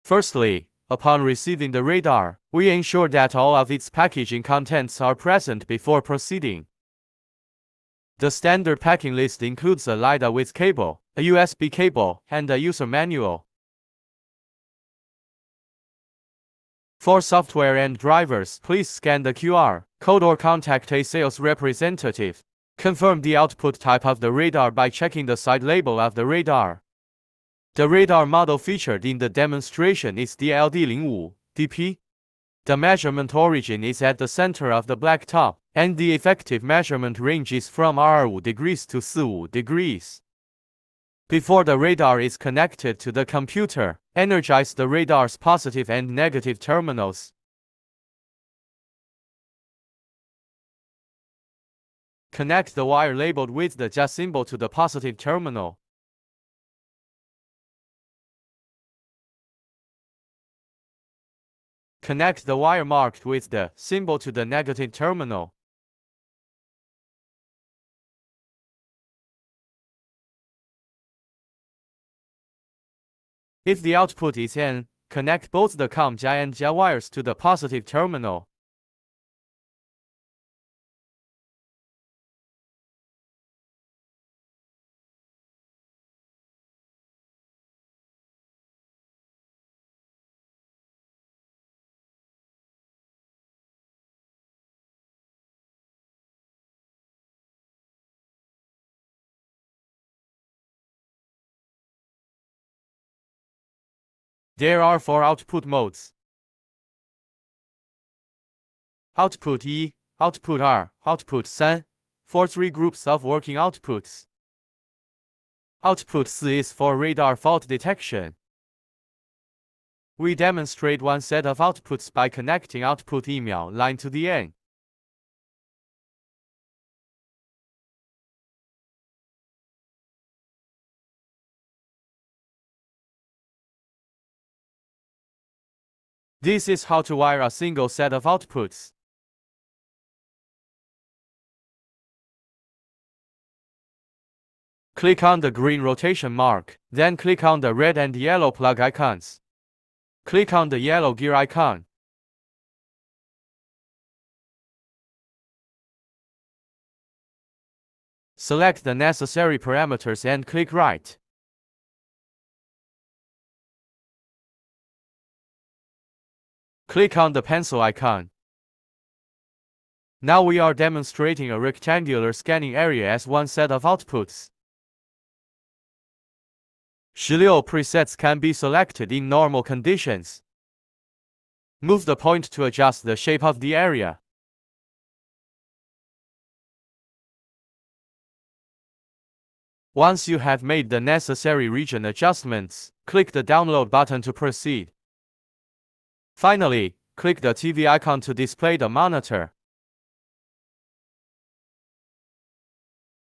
Firstly, upon receiving the radar, we ensure that all of its packaging contents are present before proceeding. The standard packing list includes a LiDAR with cable, a USB cable, and a user manual. For software and drivers, please scan the QR code or contact a sales representative. Confirm the output type of the radar by checking the side label of the radar. The radar model featured in the demonstration is the LD05DP. The measurement origin is at the center of the black top, and the effective measurement range is from 25 degrees to 45 degrees. Before the radar is connected to the computer, energize the radar's positive and negative terminals. Connect the wire labeled with the JA symbol to the positive terminal. Connect the wire marked with the symbol to the negative terminal. If the output is N, connect both the COM-JA and JA wires to the positive terminal. There are 4 output modes: Output E, Output R, Output 3, for 3 groups of working outputs. Output 4 is for radar fault detection. We demonstrate one set of outputs by connecting output email line to the N. This is how to wire a single set of outputs. Click on the green rotation mark, then click on the red and yellow plug icons. Click on the yellow gear icon. Select the necessary parameters and click Right. Click on the pencil icon. Now we are demonstrating a rectangular scanning area as one set of outputs. 16 presets can be selected in normal conditions. Move the point to adjust the shape of the area. Once you have made the necessary region adjustments, click the download button to proceed. Finally, click the TV icon to display the monitor.